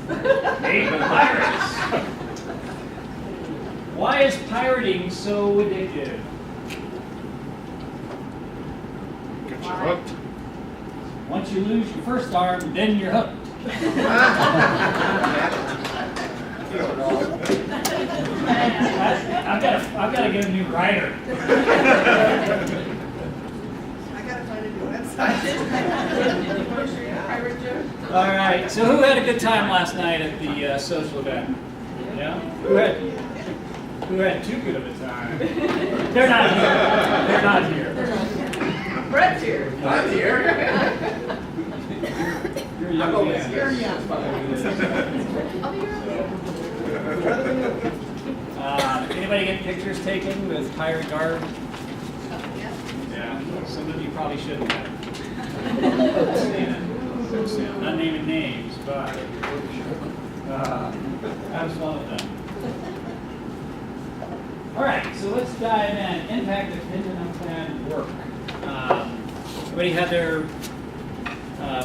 Hey, pirates! Why is pirating so addictive? Get you hooked. Once you lose your first arm, then you're hooked. I've got to get a new writer. I gotta find a new website. Pirate joke. All right. So who had a good time last night at the social event? Yeah. Who had too good of a time? They're not here. They're not here. Brett's here. I'm here. You're a young I'm always man. here. Anybody get pictures taken with pirate garb? Yeah. Yeah. Some of you probably shouldn't have. Not naming names, but that was one of them. All right, so let's dive in. Impact of unplanned work. Everybody had their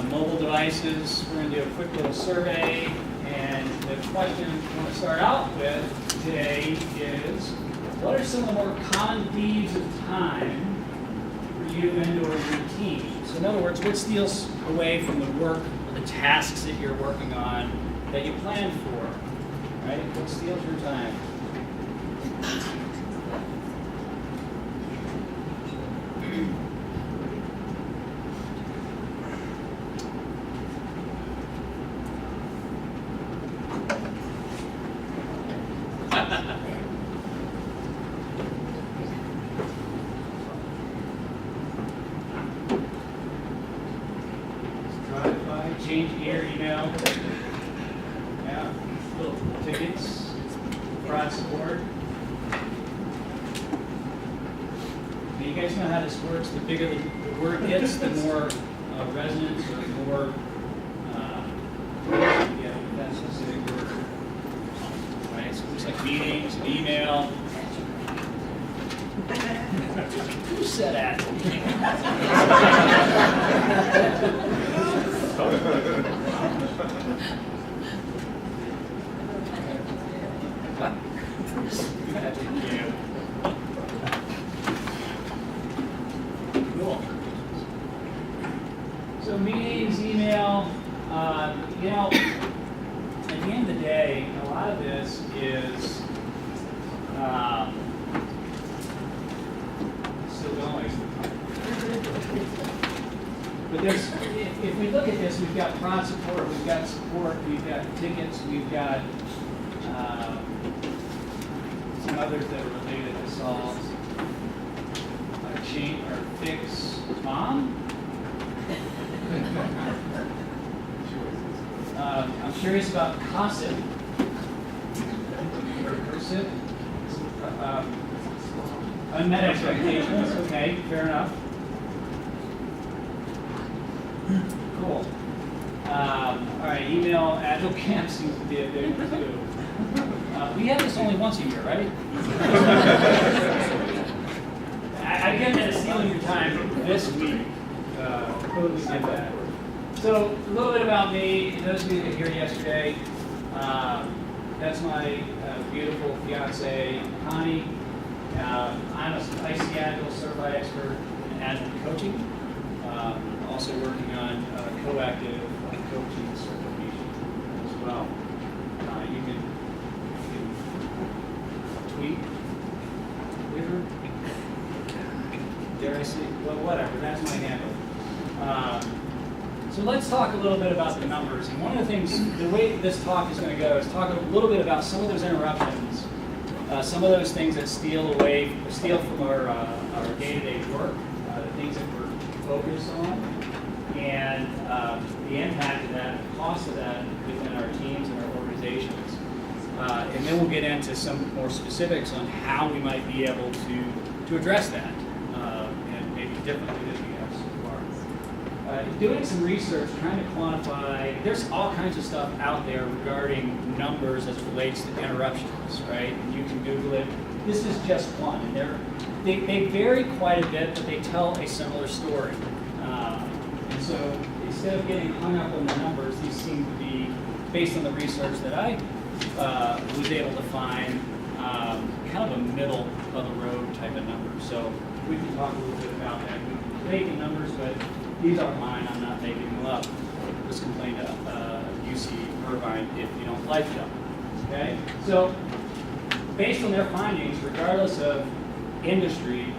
mobile devices. We're going to do a quick little survey. And the question I want to start out with today is, what are some of the more common thieves of time for you and or your team? So in other words, what steals away from the work, the tasks that you're working on that you planned for? Right? What steals your time? Drive-by, change gear, email. Yeah, little tickets, fraud support. Now, you guys know how this works. The bigger the word gets, the more resonance or the more that specific word. Right? So it looks like meetings, email. Who said that? Cool. So meetings, email, at the end of the day, a lot of this is still going. But there's, if we look at this, we've got prod support, we've got tickets, we've got some others that are related to solves. Change or fix mom. I'm curious about COSIP. Or COSIP. Unmet expectations. Okay, fair enough. Cool. All right, email agile camp seems to be a big one too. We have this only once a year, right? I get that it's stealing your time this week. Totally get that. So a little bit about me. Those of you that were here yesterday, that's my beautiful fiance, Connie. I'm a IC Agile certified expert in Agile coaching. Also working on coactive coaching certification as well. You can tweet, Twitter, dare I say, well, whatever, that's my handle. So let's talk a little bit about the numbers. And one of the things, the way this talk is going to go is talk a little bit about some of those interruptions, some of those things that steal from our day-to-day work, the things that we're focused on, and the impact of that, the cost of that within our teams and our organizations. And then we'll get into some more specifics on how we might be able to address that, and maybe differently than we have so far. Doing some research, trying to quantify, there's all kinds of stuff out there regarding numbers as it relates to interruptions, right? And you can Google it. This is just one. And they vary quite a bit, but they tell a similar story. And so instead of getting hung up on the numbers, these seem to be, based on the research that I was able to find, kind of a middle of the road type of number. So we can talk a little bit about that. We can debate the numbers, but these aren't mine. I'm not making them up. Just complain to UC Irvine if you don't like them. Okay? So based on their findings, regardless of industry,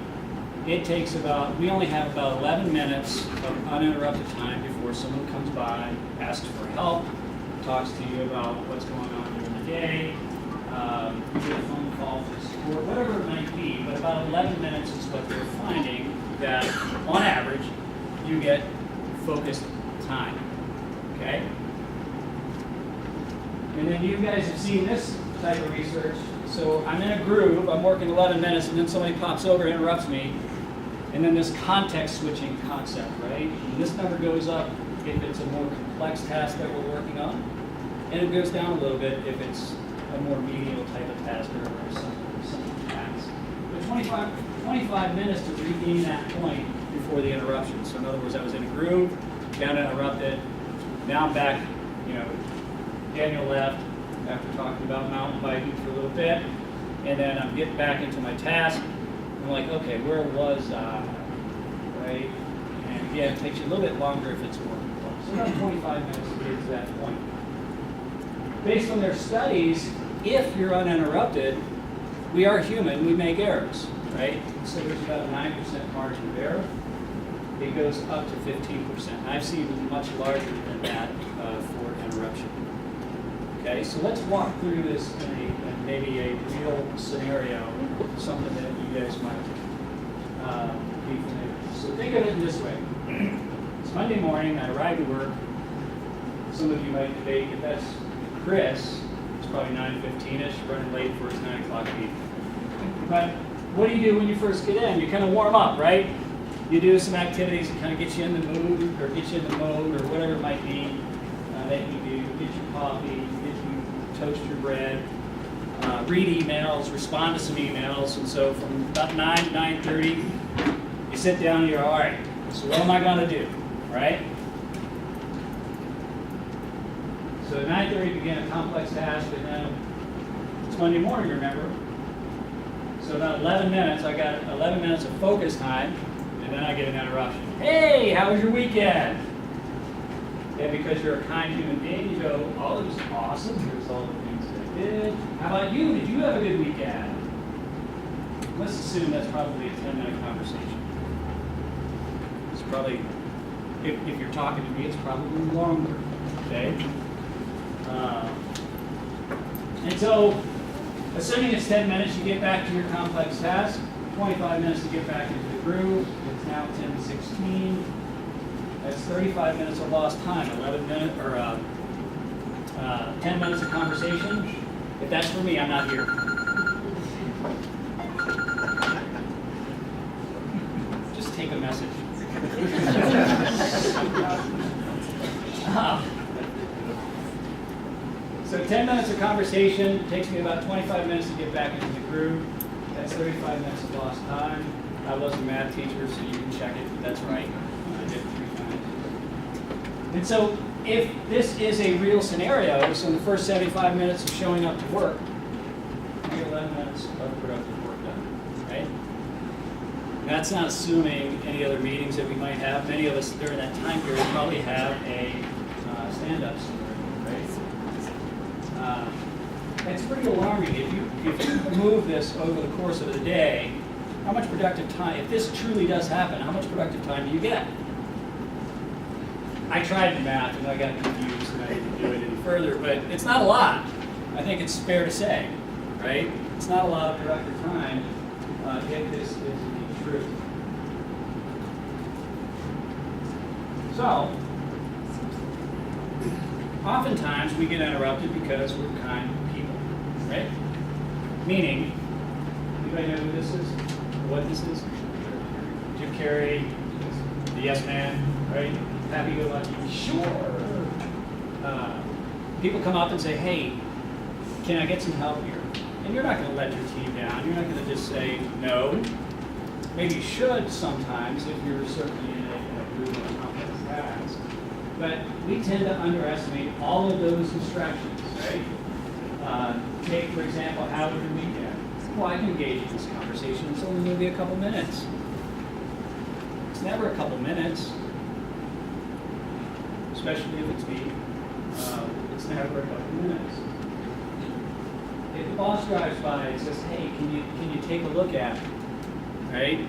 it takes we only have about 11 minutes of uninterrupted time before someone comes by, asks for help, talks to you about what's going on during the day, you get a phone call for support, whatever it might be, but about 11 minutes is what they're finding that, on average, you get focused time, okay? And then you guys have seen this type of research. So I'm in a groove, I'm working 11 minutes, and then somebody pops over and interrupts me, and then this context switching concept, right? And this number goes up if it's a more complex task that we're working on, and it goes down a little bit if it's a more menial type of task or some task. But 25 minutes to regain that point before the interruption. So in other words, I was in a groove, got interrupted, now I'm back, Daniel left after talking about mountain biking for a little bit, and then I'm getting back into my task. I'm like, okay, where was I, right? And again, it takes you a little bit longer if it's more complex. So about 25 minutes to get to that point. Based on their studies, if you're uninterrupted, we are human, we make errors, right? So there's about a 9% margin of error. It goes up to 15%. I've seen much larger than that for interruption. Okay, so let's walk through this in maybe a real scenario, something that you guys might be familiar with. So think of it this way. It's Monday morning, I arrive at work. Some of you might debate if that's Chris. It's probably 9:15-ish, running late for his 9 o'clock meeting. But what do you do when you first get in? You kind of warm up, right? You do some activities that kind of get you in the mood, or get you in the mode, or whatever it might be that you do. Get your coffee, toast your bread, read emails, respond to some emails, and so from about 9 to 9:30, you sit down and you're, all right, so what am I going to do, right? So at 9:30, begin a complex task, and then it's Monday morning, remember? So about 11 minutes, I got 11 minutes of focus time, and then I get an interruption. Hey, how was your weekend? And because you're a kind human being, you go, oh, it was awesome. Here's all the things I did. How about you? Did you have a good weekend? Let's assume that's probably a 10-minute conversation. It's probably, if you're talking to me, it's probably longer, okay? And so, assuming it's 10 minutes, you get back to your complex task. 25 minutes to get back into the groove. It's now 10:16. That's 35 minutes of lost time, 11 minutes or 10 minutes of conversation. If that's for me, I'm not here. Just take a message. So 10 minutes of conversation takes me about 25 minutes to get back into the groove. That's 35 minutes of lost time. I was a math teacher, so you can check it. That's right. I did it 3 times. And so if this is a real scenario, so in the first 75 minutes of showing up to work, I get 11 minutes of productive work done, right? That's not assuming any other meetings that we might have. Many of us during that time period probably have a stand-up scenario, right? It's pretty alarming. If you move this over the course of the day, how much productive time, if this truly does happen, how much productive time do you get? I tried the math and I got confused and I didn't do it any further, but it's not a lot. I think it's fair to say, right? It's not a lot of productive time if this is indeed true. So, oftentimes we get interrupted because we're kind people, right? Meaning, anybody know who this is? What this is? Jim Carrey, the yes man, right? Happy-go-lucky, sure. People come up and say, hey, can I get some help here? And you're not going to let your team down. You're not going to just say no. Maybe you should sometimes if you're certainly in a group of complex tasks. But we tend to underestimate all of those distractions, right? Take, for example, how was your weekend? Well, I can engage in this conversation. It's only going to be a couple minutes. It's never a couple minutes, especially if it's me. It's never a couple minutes. If the boss drives by and says, "Hey, can you take a look at it?" Right?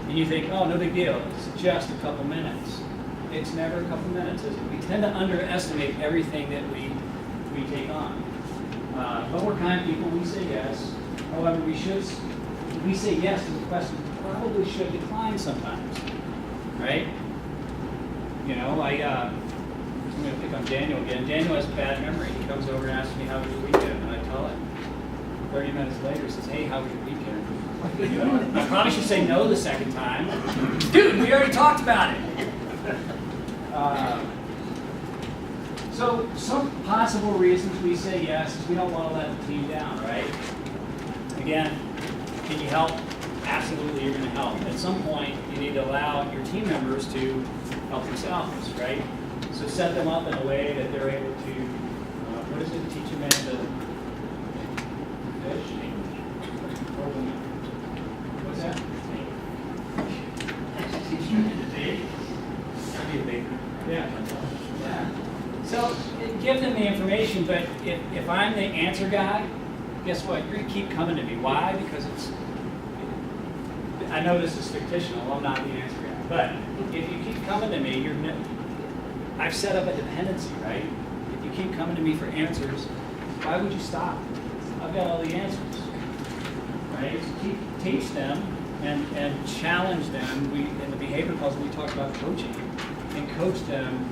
And you think, "Oh, no big deal. It's just a couple minutes." It's never a couple minutes, is it? We tend to underestimate everything that we take on. But we're kind people. We say yes. However, we say yes to the question. Probably should decline sometimes, right? You know, I'm going to pick on Daniel again. Daniel has a bad memory. He comes over and asks me, "How was your weekend?" And I tell him. 30 minutes later, he says, "Hey, how was your weekend?" You know, I probably should say no the second time. Dude, we already talked about it. So some possible reasons we say yes is we don't want to let the team down, right? Again, can you help? Absolutely, you're going to help. At some point, you need to allow your team members to help themselves, right? So set them up in a way that they're able to, what is it, teach a man to fish? Or woman? What's that? Teach a man to bake? I'd be a baker. Yeah. Yeah. So give them the information, but if I'm the answer guy, guess what? You're going to keep coming to me. Why? Because I know this is fictional. I'm not the answer guy. But if you keep coming to me, I've set up a dependency, right? If you keep coming to me for answers, why would you stop? I've got all the answers, right? So teach them and challenge them. In the behavior puzzle, we talked about coaching, and coach them,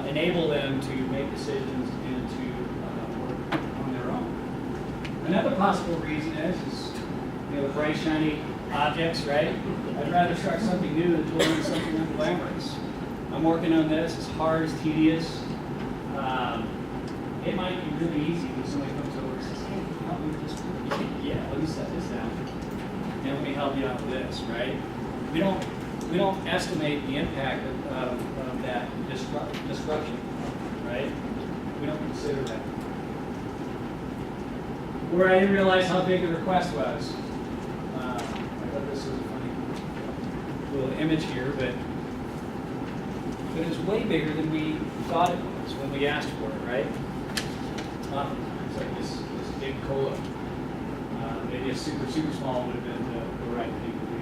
enable them to make decisions and to work on their own. Another possible reason is the bright, shiny objects, right? I'd rather start something new than doing something unglamorous. I'm working on this. It's hard, it's tedious. It might be really easy when somebody comes over and says, "Hey, can you help me with this?" Yeah, let me set this down. And let me help you out with this, right? We don't estimate the impact of that disruption, right? We don't consider that. Where I didn't realize how big the request was. I thought this was a funny little image here, but it's way bigger than we thought it was when we asked for it, right? It's like this big cola. Maybe a super small would have been the right thing to do.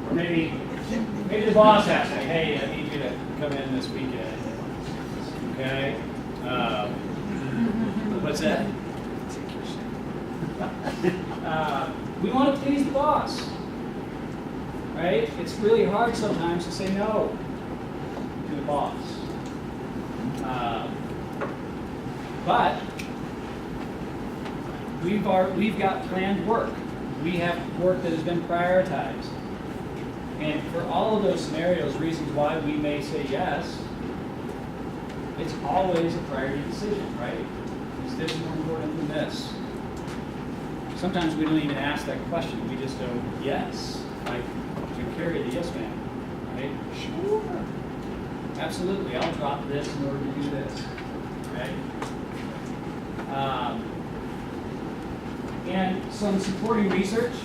Or maybe the boss asked me, "Hey, I need you to come in this weekend." Okay? What's that? We want to please the boss, right? It's really hard sometimes to say no to the boss. But we've got planned work. We have work that has been prioritized. And for all of those scenarios, reasons why we may say yes, it's always a priority decision, right? Is this more important than this? Sometimes we don't even ask that question. We just go, yes. Like, to carry the yes man, right? Sure. Absolutely. I'll drop this in order to do this, right? And some supporting research.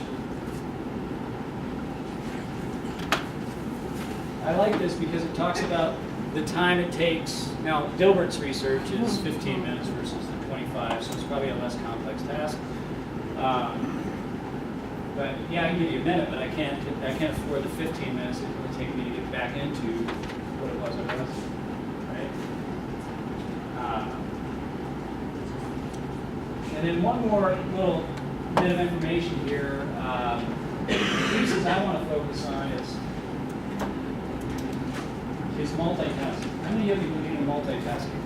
I like this because it talks about the time it takes. Now, Dilbert's research is 15 minutes versus the 25, so it's probably a less complex task. But yeah, I can give you a minute, but I can't afford the 15 minutes it would take me to get back into what it was I was, right? And then one more little bit of information here. The pieces I want to focus on is multitasking. How many of you believe in multitasking?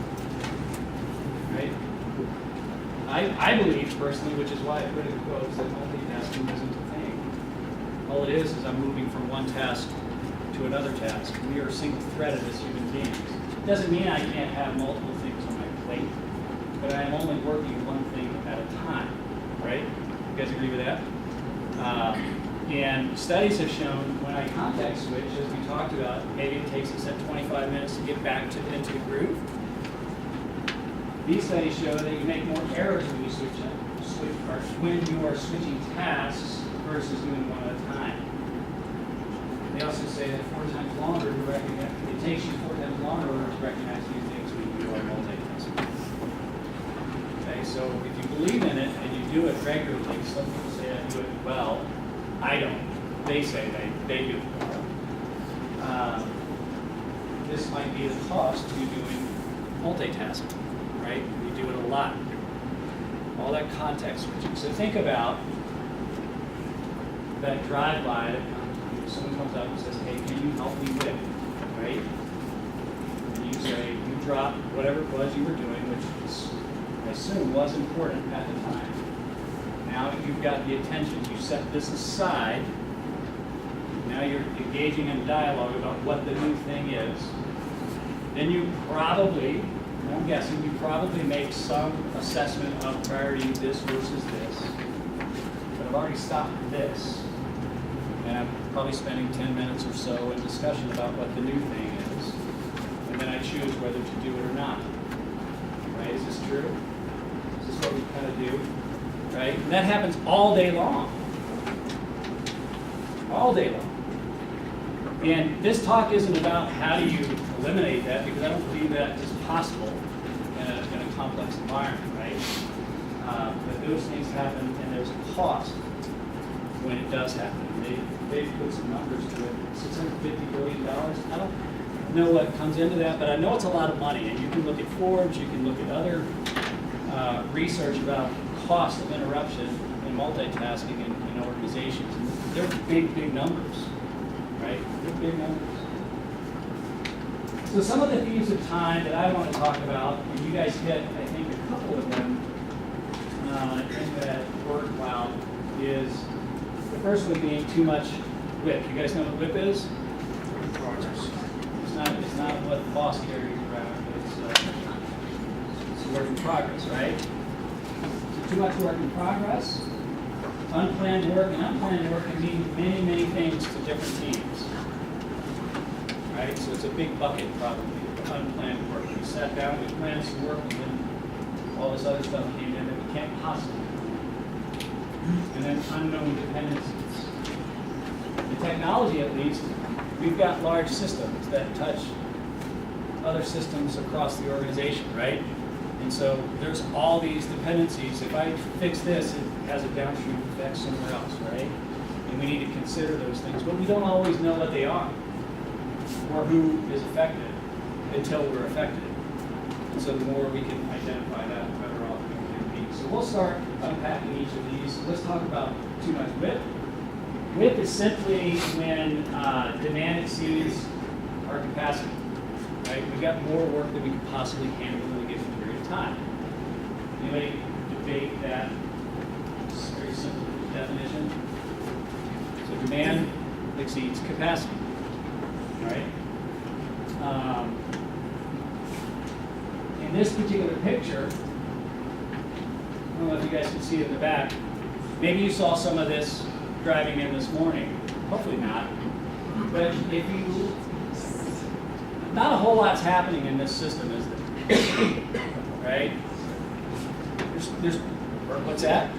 Right? I believe personally, which is why I put it in quotes, that multitasking isn't a thing. All it is I'm moving from one task to another task. We are single-threaded as human beings. It doesn't mean I can't have multiple things on my plate, but I am only working one thing at a time, right? You guys agree with that? And studies have shown when I context switch, as we talked about, maybe it takes us at 25 minutes to get back into the groove. These studies show that you make more errors when you when you are switching tasks versus doing one at a time. They also say that 4 times longer to recognize, it takes you 4 times longer to recognize new things when you are multitasking. Okay, so if you believe in it and you do it regularly, some people say I do it well. I don't. They say they do it well. This might be the cost to doing multitasking, right? We do it a lot. All that context switching. So think about that drive-by that someone comes up and says, hey, can you help me with, right? And you say, you drop whatever it was you were doing, which is, I assume was important at the time. Now you've got the attention. You set this aside. Now you're engaging in dialogue about what the new thing is. Then you probably, I'm guessing, you probably make some assessment of priority this versus this. But I've already stopped this. And I'm probably spending 10 minutes or so in discussion about what the new thing is. And then I choose whether to do it or not. Right? Is this true? Is this what we kind of do? Right? And that happens all day long. All day long. And this talk isn't about how do you eliminate that, because I don't believe that is possible in a complex environment, right? But those things happen, and there's a cost when it does happen. They've put some numbers to it, $650 billion. I don't know what comes into that, but I know it's a lot of money. And you can look at Forbes, you can look at other research about cost of interruption and multitasking in organizations. And they're big, big numbers, right? They're big numbers. So some of the themes of time that I want to talk about, and you guys hit, I think, a couple of them in that word cloud, is the first one being too much whip. You guys know what whip is? It's not what the boss carries around. It's a work in progress, right? So too much work in progress, unplanned work, and unplanned work can mean many, many things to different teams. Right? So it's a big bucket probably of unplanned work. We sat down, we planned some work, and then all this other stuff came in that we can't possibly do. And then unknown dependencies. The technology, at least, we've got large systems that touch other systems across the organization, right? And so there's all these dependencies. If I fix this, it has a downstream effect somewhere else, right? And we need to consider those things, but we don't always know what they are or who is affected until we're affected. And so the more we can identify that, the better off we can be. So we'll start unpacking each of these. Let's talk about too much WIP. WIP is simply when demand exceeds our capacity. Right? We've got more work than we could possibly handle in a given period of time. Anybody debate that? It's a very simple definition. So demand exceeds capacity. Right? In this particular picture, I don't know if you guys can see it in the back. Maybe you saw some of this driving in this morning. Hopefully not. But if you, not a whole lot's happening in this system, is there? Right? There's what's that?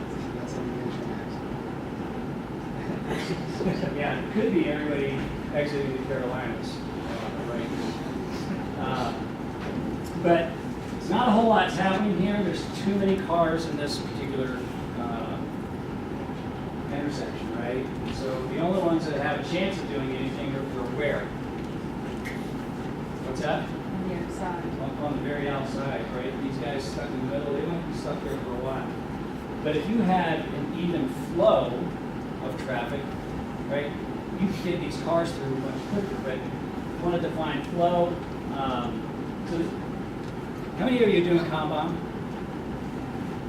Yeah, it could be everybody exiting the Carolinas, right? But it's not a whole lot's happening here. There's too many cars in this particular intersection, right? So the only ones that have a chance of doing anything are where? What's that? On the outside. On the very outside, right? These guys stuck in the middle, they might be stuck there for a while. But if you had an even flow of traffic, right, you could get these cars through much quicker. But if you want to define flow, so how many of you are doing Kanban?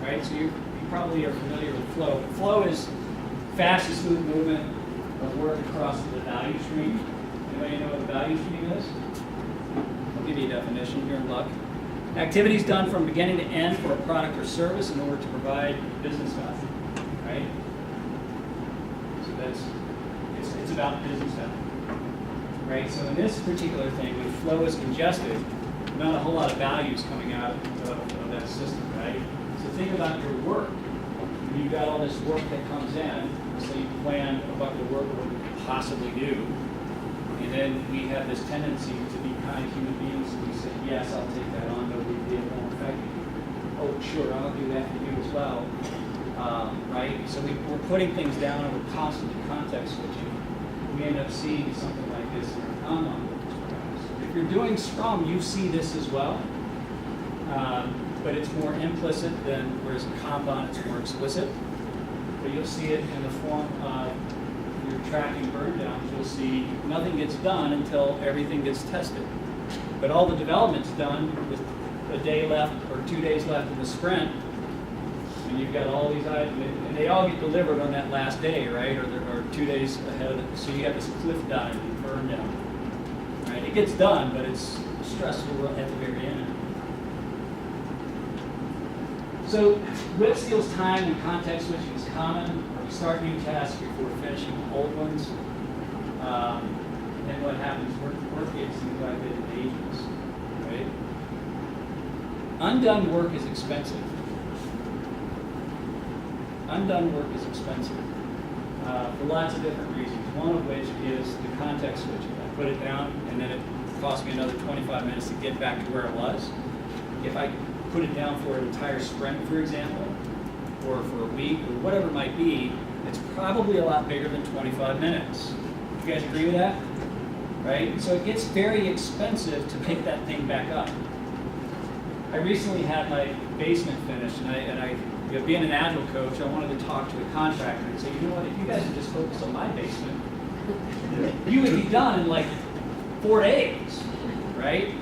Right, so you probably are familiar with flow. Flow is fast and smooth movement of work across the value stream. Anybody know what the value stream is? I'll give you a definition here in luck. Activities done from beginning to end for a product or service in order to provide business value, right? So it's about business time, right? So in this particular thing, when flow is congested, not a whole lot of value is coming out of that system, right? So think about your work. You've got all this work that comes in, so you plan a bucket of work of what you could possibly do. And then we have this tendency to be kind human beings, and we say, yes, I'll take that on, no big deal, it won't affect you. Oh, sure, I'll do that for you as well, right? So we're putting things down and we're constantly context switching. We end up seeing something like this in our Kanban books, perhaps. If you're doing Scrum, you see this as well. But it's more implicit than, whereas in Kanban it's more explicit. But you'll see it in the form of your tracking burn downs. You'll see nothing gets done until everything gets tested. But all the development's done with a day left or 2 days left in the sprint, and you've got all these items, and they all get delivered on that last day, right? Or 2 days ahead of it. So you have this cliff dive and burn down. Right? It gets done, but it's stressful at the very end. So WIP steals time and context switching is common. We start new tasks before finishing old ones. And what happens, work gets neglected in ages, right? Undone work is expensive. Undone work is expensive for lots of different reasons. One of which is the context switching. I put it down and then it cost me another 25 minutes to get back to where it was. If I put it down for an entire sprint, for example, or for a week, or whatever it might be, it's probably a lot bigger than 25 minutes. You guys agree with that? Right? So it gets very expensive to pick that thing back up. I recently had my basement finished, and I you know, being an Agile coach, I wanted to talk to the contractor and say, you know what, if you guys would just focus on my basement, you would be done in like 4 days, right?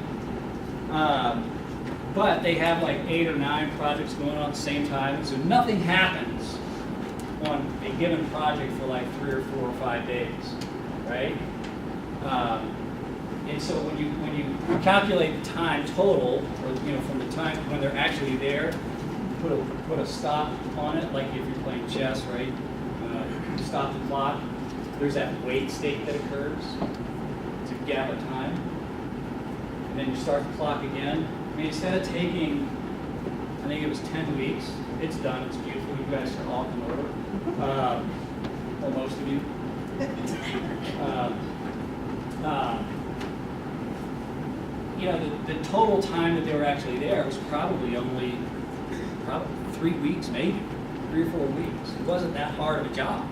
But they have like 8 or 9 projects going on at the same time, and so nothing happens on a given project for like 3 or 4 or 5 days, right? And so when you calculate the time total, or you know, from the time when they're actually there, put a stop on it, like if you're playing chess, right? Stop the clock. There's that wait state that occurs. It's a gap of time, and then you start the clock again. I mean, instead of taking, I think it was 10 weeks, it's done, it's beautiful, you guys can all come over, well, most of you. You know, the total time that they were actually there was probably 3 weeks, maybe, 3 or 4 weeks. It wasn't that hard of a job,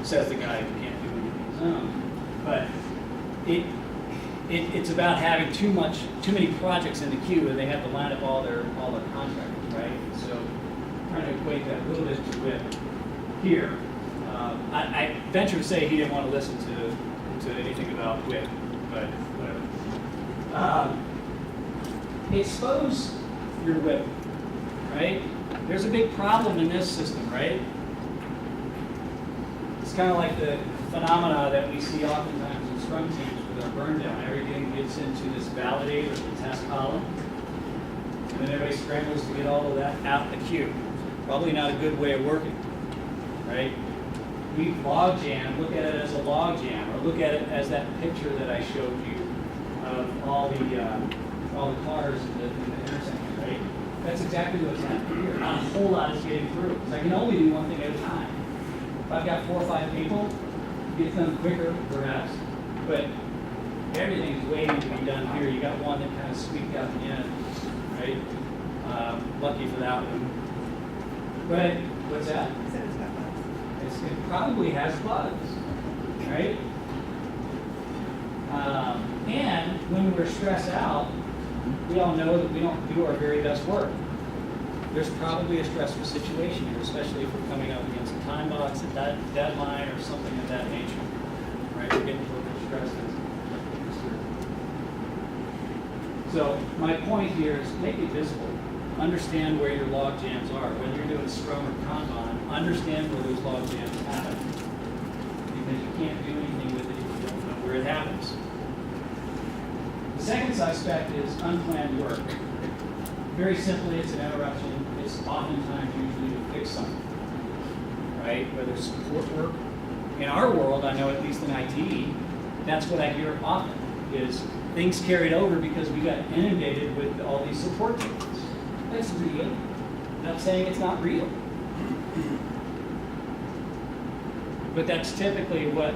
says the guy who can't do anything on his own. But it's about having too many projects in the queue, and they have to line up all their contractors, right? So trying to equate that a little bit with here. I venture to say he didn't want to listen to anything about WIP, but whatever. Expose your WIP, right? There's a big problem in this system, right? It's kind of like the phenomena that we see oftentimes in Scrum teams with our burn down. Everything gets into this validate or the test column, and then everybody scrambles to get all of that out the queue. Probably not a good way of working, right? We logjam, look at it as a logjam, or look at it as that picture that I showed you of all the cars in the intersection, right? That's exactly what's happening here. Not a whole lot is getting through, because I can only do one thing at a time. If I've got 4 or 5 people, it gets done quicker, perhaps, but everything is waiting to be done here. You got one that kind of squeaked out the end, right? Lucky for that one. But what's that? I said it's got bugs. It probably has bugs, right? And when we're stressed out, we all know that we don't do our very best work. There's probably a stressful situation here, especially if we're coming up against a time box, a deadline, or something of that nature. Right? We're getting a little bit stressed. So my point here is make it visible. Understand where your log jams are. Whether you're doing Scrum or Kanban, understand where those log jams happen. Because you can't do anything with it if you don't know where it happens. The second suspect is unplanned work. Very simply, it's an interruption. It's oftentimes usually to fix something, right? Whether it's support work, in our world, I know at least in IT, that's what I hear often, is things carried over because we got inundated with all these support tickets. That's real. I'm not saying it's not real. But that's typically what,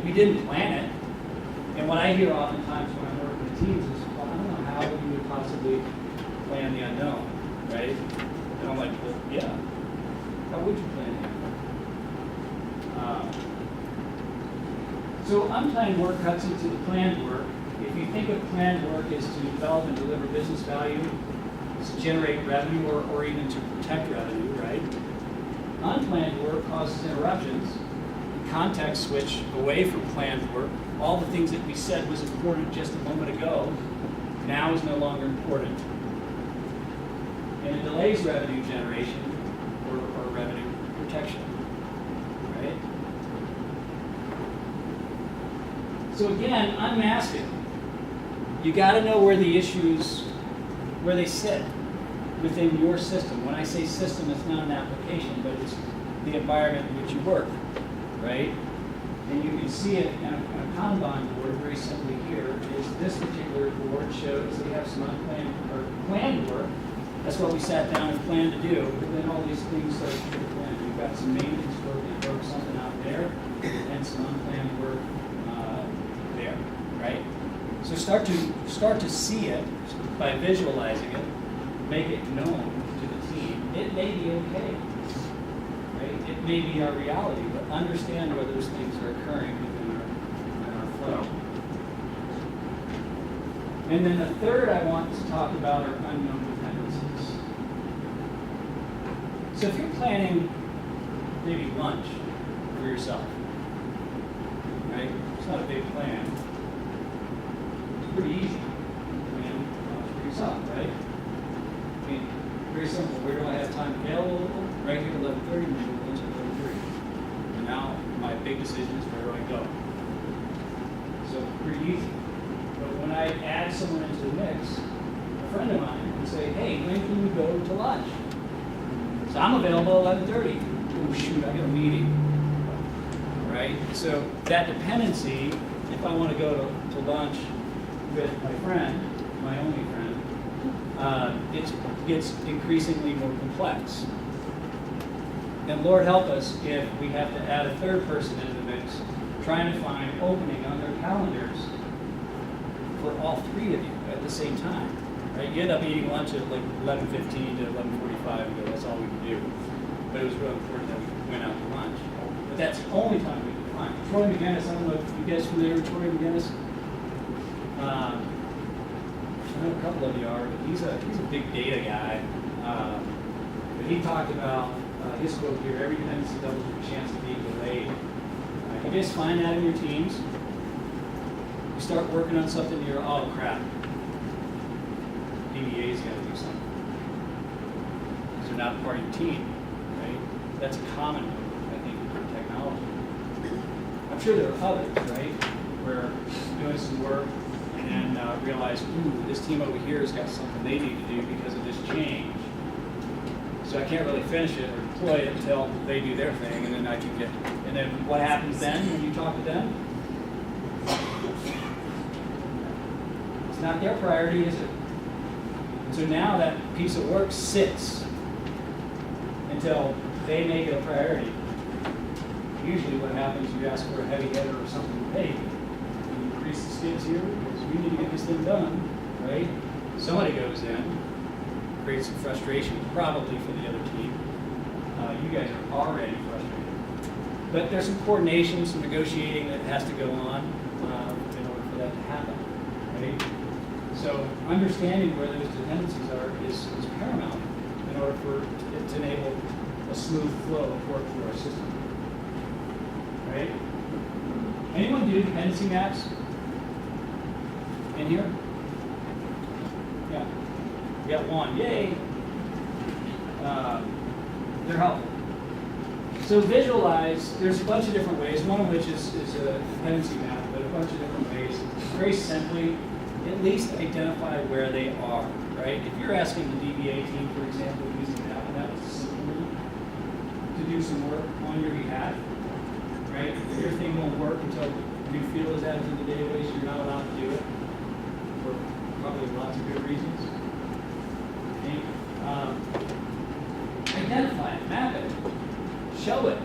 we didn't plan it. And what I hear oftentimes when I'm working with teams is, well, I don't know how you would possibly plan the unknown, right? And I'm like, well, yeah. How would you plan the unknown? So unplanned work cuts into the planned work. If you think of planned work as to develop and deliver business value, to generate revenue or even to protect revenue, right? Unplanned work causes interruptions, context switch away from planned work. All the things that we said was important just a moment ago, now is no longer important. And it delays revenue generation or revenue protection, right? So again, unmasking. You gotta know where the issues, where they sit within your system. When I say system, it's not an application, but it's the environment in which you work, right? And you can see it in a Kanban board very simply here. Is this particular board shows that we have some unplanned or planned work. That's what we sat down and planned to do. But then all these things start to get planned. You've got some maintenance work that broke something out there, and some unplanned work there, right? So start to see it by visualizing it. Make it known to the team. It may be okay, right? It may be our reality, but understand where those things are occurring within our flow. And then the third I want to talk about are unknown dependencies. So if you're planning maybe lunch for yourself, right? It's not a big plan. It's pretty easy to plan lunch for yourself, right? I mean, very simple. Where do I have time available? Right here at 11:30, I'm going to lunch at 11:30. And now my big decision is where do I go? So pretty easy. But when I add someone into the mix, a friend of mine can say, hey, when can you go to lunch? So I'm available at 11:30. Oh shoot, I got a meeting. Right? So that dependency, if I want to go to lunch with my friend, my only friend, it gets increasingly more complex. And Lord help us if we have to add a third person into the mix, trying to find opening on their calendars for all three of you at the same time. Right? You end up eating lunch at like 11:15 to 11:45 and go, that's all we can do. But it was really important that we went out to lunch. But that's the only time we could find. Troy McGinnis, I don't know if you guys are familiar with Troy McGinnis. I know a couple of you are, but he's a big data guy. But he talked about his quote here: every dependency doubles your chance of being delayed. You guys find that in your teams? You start working on something, you're, oh crap, DBA's got to do something. Because they're not part of your team, right? That's a common one, I think, in technology. I'm sure there are others, right? Where doing some work and then realize, ooh, this team over here has got something they need to do because of this change. So I can't really finish it or deploy it until they do their thing, and then I can get. And then what happens then when you talk to them? It's not their priority, is it? And so now that piece of work sits until they make it a priority. Usually what happens, you ask for a heavy hitter or something, hey, can you increase the skids here? Because we need to get this thing done, right? Somebody goes in, creates some frustration, probably for the other team. You guys are already frustrated. But there's some coordination, some negotiating that has to go on in order for that to happen, right? So understanding where those dependencies are is paramount in order for it to enable a smooth flow of work through our system, right? Anyone do dependency maps in here? Yeah. We got one, yay. They're helpful. So visualize, there's a bunch of different ways, one of which is a dependency map, but a bunch of different ways. Very simply, at least identify where they are, right? If you're asking the DBA team, for example, using that, that was simply to do some work on your behalf, right? right? Your thing won't work until new field is added to the database. You're not allowed to do it for probably lots of good reasons. Okay? Identify it, map it, show it,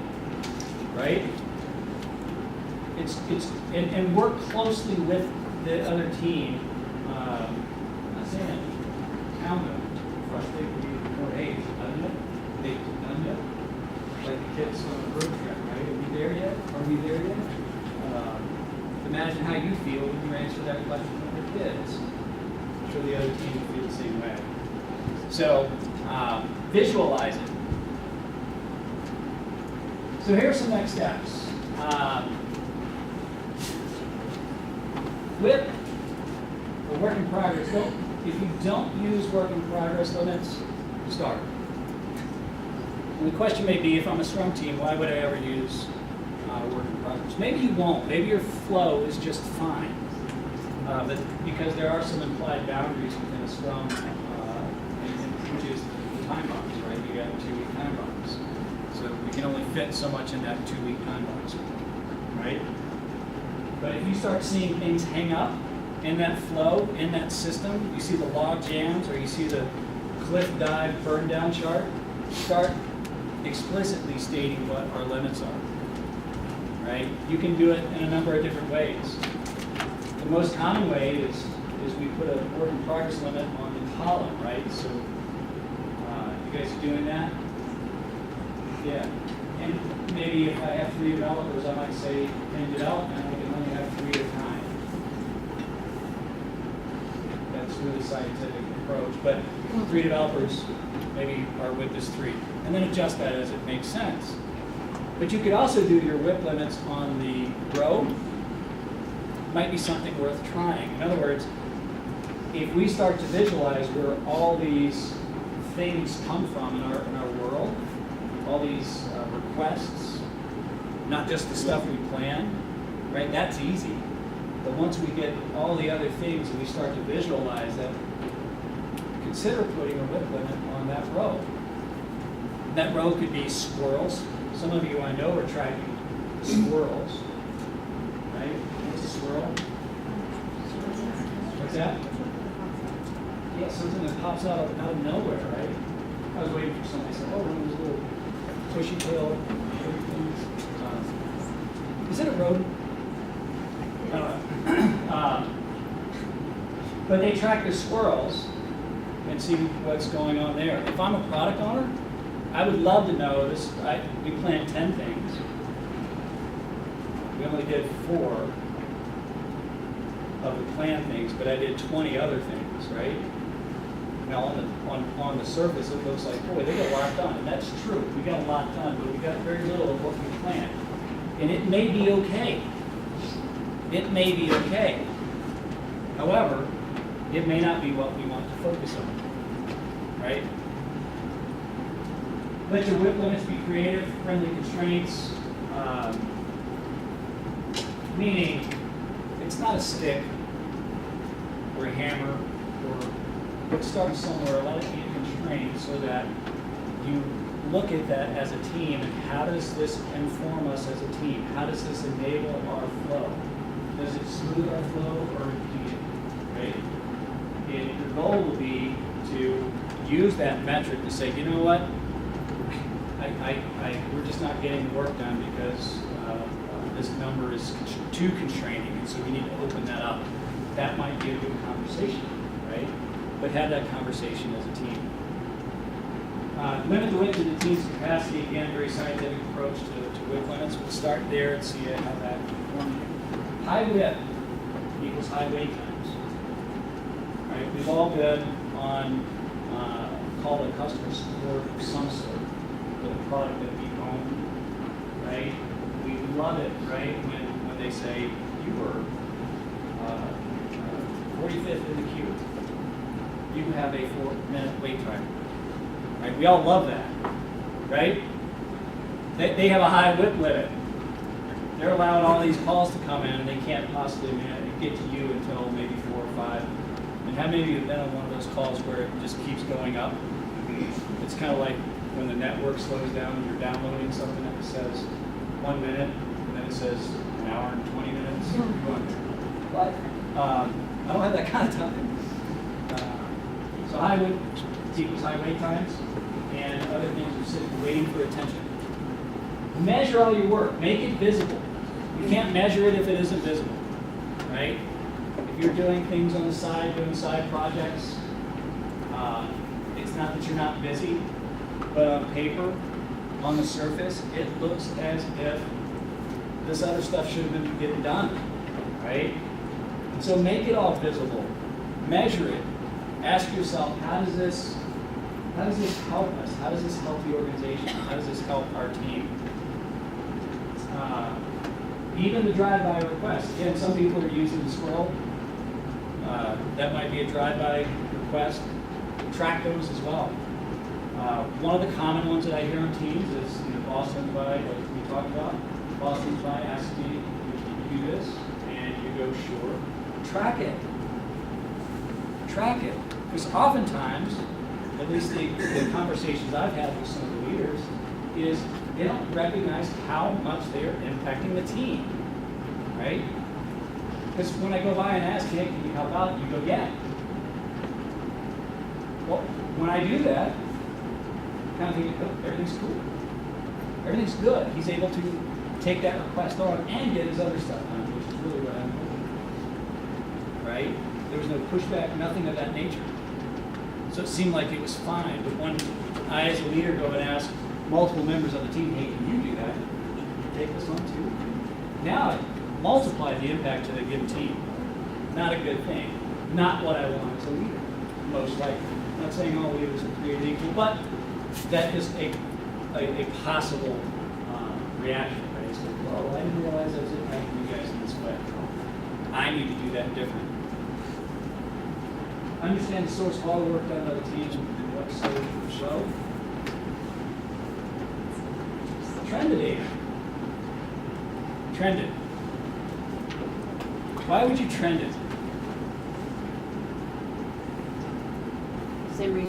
right? And work closely with the other team. Not saying count them, frustrate with you, or hey, done yet? They done yet? Like the kids on a road trip, right? Are we there yet? Are we there yet? Imagine how you feel when you answer that question from your kids. I'm sure the other team will feel the same way. So visualize it. So here are some next steps. WIP, or work in progress. If you don't use work in progress limits, start. And the question may be, if I'm a Scrum team, why would I ever use work in progress? Maybe you won't. Maybe your flow is just fine. But because there are some implied boundaries within a Scrum, which is the time box, right? You got a 2-week time box. So we can only fit so much in that 2-week time box, right? But if you start seeing things hang up in that flow, in that system, you see the log jams or you see the cliff dive burn down chart, start explicitly stating what our limits are, right? You can do it in a number of different ways. The most common way is we put a work in progress limit on the column, right? So you guys are doing that? Yeah. And maybe if I have 3 developers, I might say in development, I can only have 3 at a time. That's really scientific approach. But 3 developers maybe are with this 3. And then adjust that as it makes sense. But you could also do your WIP limits on the row. Might be something worth trying. In other words, if we start to visualize where all these things come from in our world, all these requests, not just the stuff we plan, right? That's easy. But once we get all the other things and we start to visualize that, consider putting a WIP limit on that row. That row could be squirrels. Some of you I know are tracking squirrels, right? What's a squirrel? What's that? Yeah, something that pops out of nowhere, right? I was waiting for somebody to say, oh, one of those little bushy tail things. Is it a rodent? I don't know. But they track the squirrels and see what's going on there. If I'm a product owner, I would love to know this. We planned 10 things. We only did 4 of the planned things, but I did 20 other things, right? Now on the surface, it looks like, boy, they got a lot done, and that's true. We got a lot done, but we got very little of what we planned. And it may be okay. It may be okay. However, it may not be what we want to focus on, right? Let your WIP limits be creative, friendly constraints, meaning it's not a stick or a hammer, but start somewhere, let it be a constraint so that you look at that as a team and how does this inform us as a team? How does this enable our flow? Does it smooth our flow or impede it, right? And your goal will be to use that metric to say, you know what? We're just not getting the work done because this number is too constraining, and so we need to open that up. That might be a good conversation, right? But have that conversation as a team. Limit the WIP to the team's capacity. Again, very scientific approach to WIP limits. We'll start there and see how that informs you. High WIP equals high wait times. Right? We've all been on call to customer support of some sort with a product that we own, right? We love it, right? When they say you were 45th in the queue, you have a 4-minute wait time. Right? We all love that, right? They have a high WIP limit. They're allowing all these calls to come in, and they can't possibly get to you until maybe 4 or 5. And how many of you have been on one of those calls where it just keeps going up? It's kind of like when the network slows down and you're downloading something that says 1 minute, and then and it says an hour and 20 minutes. You're going, what? I don't have that kind of time. So high wait equals high wait times, and other things are sitting waiting for attention. Measure all your work. Make it visible. You can't measure it if it isn't visible, right? If you're doing things on the side, doing side projects, it's not that you're not busy, but on paper, on the surface, it looks as if this other stuff should have been getting done, right? So make it all visible. Measure it. Ask yourself, how does this help us? How does this help the organization? How does this help our team? Even the drive-by request. Again, some people are using the scroll. That might be a drive-by request. Track those as well. One of the common ones that I hear on teams is, boss comes by, like we talked about. Boss comes by, asks me, "Can you do this?" And you go, "Sure." Track it. Track it. Because oftentimes, at least the conversations I've had with some of the leaders, is they don't recognize how much they are impacting the team, right? Because when I go by and ask, "Hey, can you help out?" You go, "Yeah." Well, when I do that, I kind of think, oh, everything's cool. Everything's good. He's able to take that request on and get his other stuff done, which is really what I'm hoping for, right? There was no pushback, nothing of that nature. So it seemed like it was fine. But when I, as a leader, go and ask multiple members of the team, "Hey, can you do that? Can you take this on too?" Now it multiplied the impact to the given team. Not a good thing. Not what I want as a leader, most likely. I'm not saying all leaders are created equal, but that is a possible reaction, right? So, well, I didn't realize I was impacting you guys in this way. I need to do that different. Understand the source of all the work done by the team and what saved the show. Trend the data. Trend it. Why would you trend it? Same reason.